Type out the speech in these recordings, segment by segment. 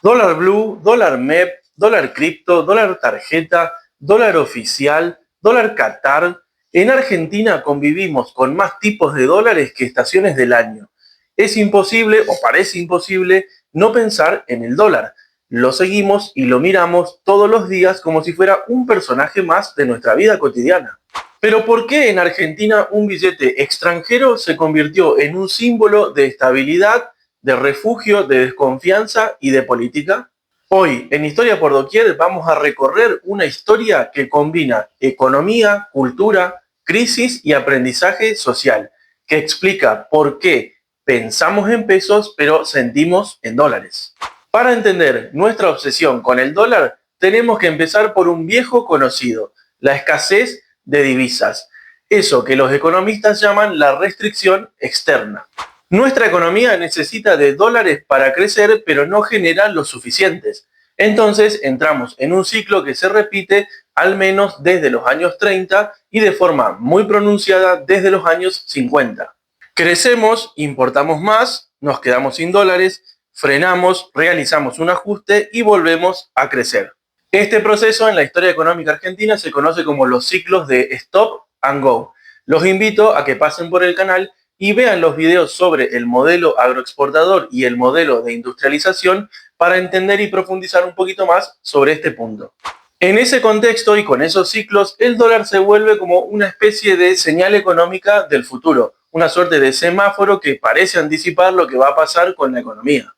Dólar blue, dólar MEP, dólar cripto, dólar tarjeta, dólar oficial, dólar Qatar. En Argentina convivimos con más tipos de dólares que estaciones del año. Es imposible, o parece imposible, no pensar en el dólar. Lo seguimos y lo miramos todos los días como si fuera un personaje más de nuestra vida cotidiana. Pero ¿por qué en Argentina un billete extranjero se convirtió en un símbolo de estabilidad, de refugio, de desconfianza y de política? Hoy, en Historia por Doquier, vamos a recorrer una historia que combina economía, cultura, crisis y aprendizaje social, que explica por qué pensamos en pesos pero sentimos en dólares. Para entender nuestra obsesión con el dólar, tenemos que empezar por un viejo conocido, la escasez de divisas, eso que los economistas llaman la restricción externa. Nuestra economía necesita de dólares para crecer, pero no genera los suficientes. Entonces entramos en un ciclo que se repite al menos desde los años 30 y de forma muy pronunciada desde los años 50. Crecemos, importamos más, nos quedamos sin dólares, frenamos, realizamos un ajuste y volvemos a crecer. Este proceso en la historia económica argentina se conoce como los ciclos de stop and go. Los invito a que pasen por el canal y vean los videos sobre el modelo agroexportador y el modelo de industrialización para entender y profundizar un poquito más sobre este punto. En ese contexto y con esos ciclos, el dólar se vuelve como una especie de señal económica del futuro, una suerte de semáforo que parece anticipar lo que va a pasar con la economía.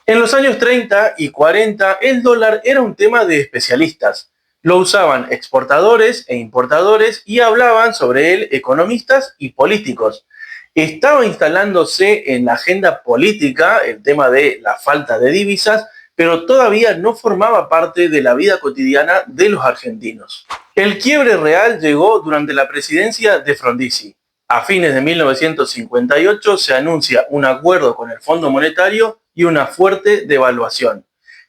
En los años 30 y 40, el dólar era un tema de especialistas. Lo usaban exportadores e importadores y hablaban sobre él economistas y políticos. Estaba instalándose en la agenda política el tema de la falta de divisas, pero todavía no formaba parte de la vida cotidiana de los argentinos. El quiebre real llegó durante la presidencia de Frondizi. A fines de 1958 se anuncia un acuerdo con el Fondo Monetario y una fuerte devaluación.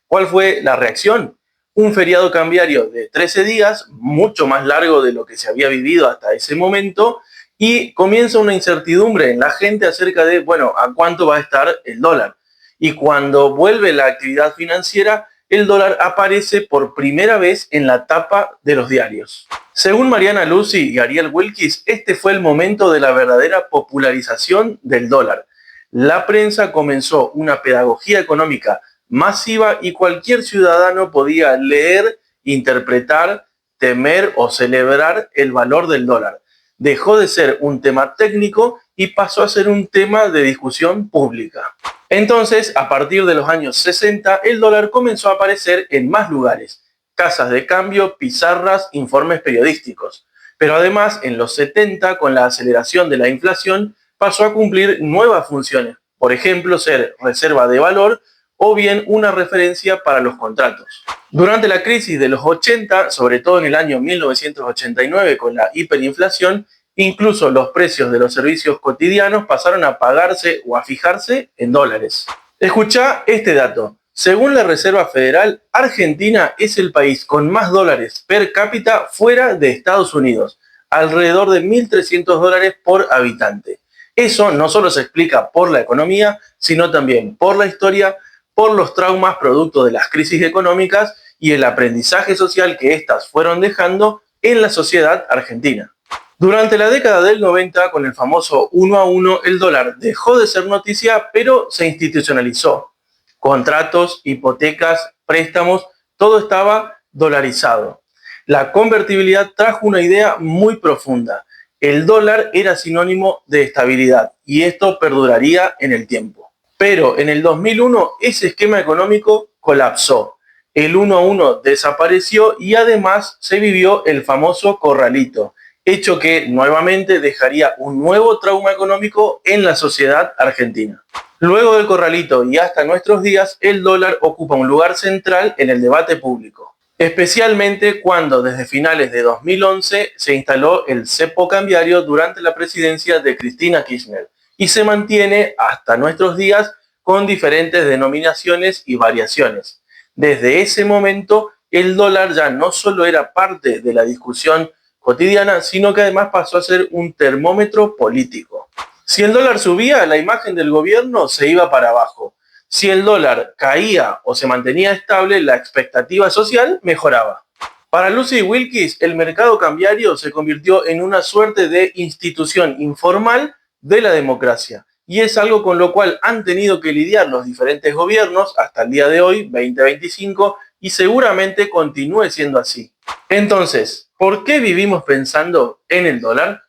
¿Cuál fue la reacción? Un feriado cambiario de 13 días, mucho más largo de lo que se había vivido hasta ese momento, y comienza una incertidumbre en la gente acerca de, bueno, a cuánto va a estar el dólar. Y cuando vuelve la actividad financiera, el dólar aparece por primera vez en la tapa de los diarios. Según Mariana Lucy y Ariel Wilkis, este fue el momento de la verdadera popularización del dólar. La prensa comenzó una pedagogía económica masiva y cualquier ciudadano podía leer, interpretar, temer o celebrar el valor del dólar. Dejó de ser un tema técnico y pasó a ser un tema de discusión pública. Entonces, a partir de los años 60, el dólar comenzó a aparecer en más lugares: casas de cambio, pizarras, informes periodísticos. Pero además, en los 70, con la aceleración de la inflación, pasó a cumplir nuevas funciones. Por ejemplo, ser reserva de valor o bien una referencia para los contratos. Durante la crisis de los 80, sobre todo en el año 1989 con la hiperinflación, incluso los precios de los servicios cotidianos pasaron a pagarse o a fijarse en dólares. Escuchá este dato. Según la Reserva Federal, Argentina es el país con más dólares per cápita fuera de Estados Unidos, alrededor de 1.300 dólares por habitante. Eso no solo se explica por la economía, sino también por la historia, por los traumas producto de las crisis económicas y el aprendizaje social que éstas fueron dejando en la sociedad argentina. Durante la década del 90, con el famoso 1 a 1, el dólar dejó de ser noticia, pero se institucionalizó. Contratos, hipotecas, préstamos, todo estaba dolarizado. La convertibilidad trajo una idea muy profunda. El dólar era sinónimo de estabilidad y esto perduraría en el tiempo. Pero en el 2001 ese esquema económico colapsó. El 1 a 1 desapareció y además se vivió el famoso corralito, hecho que nuevamente dejaría un nuevo trauma económico en la sociedad argentina. Luego del corralito y hasta nuestros días, el dólar ocupa un lugar central en el debate público, especialmente cuando desde finales de 2011 se instaló el cepo cambiario durante la presidencia de Cristina Kirchner y se mantiene hasta nuestros días con diferentes denominaciones y variaciones. Desde ese momento, el dólar ya no solo era parte de la discusión cotidiana, sino que además pasó a ser un termómetro político. Si el dólar subía, la imagen del gobierno se iba para abajo. Si el dólar caía o se mantenía estable, la expectativa social mejoraba. Para Lucy Wilkes, el mercado cambiario se convirtió en una suerte de institución informal de la democracia, y es algo con lo cual han tenido que lidiar los diferentes gobiernos hasta el día de hoy, 2025, y seguramente continúe siendo así. Entonces, ¿por qué vivimos pensando en el dólar?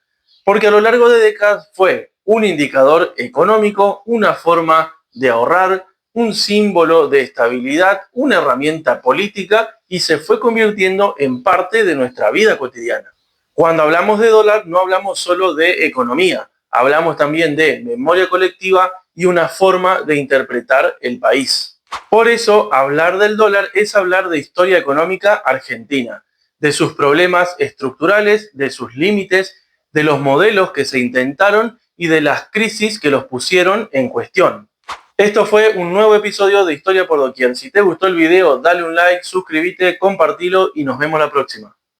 Porque a lo largo de décadas fue un indicador económico, una forma de ahorrar, un símbolo de estabilidad, una herramienta política, y se fue convirtiendo en parte de nuestra vida cotidiana. Cuando hablamos de dólar no hablamos solo de economía, hablamos también de memoria colectiva y una forma de interpretar el país. Por eso, hablar del dólar es hablar de historia económica argentina, de sus problemas estructurales, de sus límites, de los modelos que se intentaron y de las crisis que los pusieron en cuestión. Esto fue un nuevo episodio de Historia por Doquier. Si te gustó el video, dale un like, suscríbete, compartilo y nos vemos la próxima.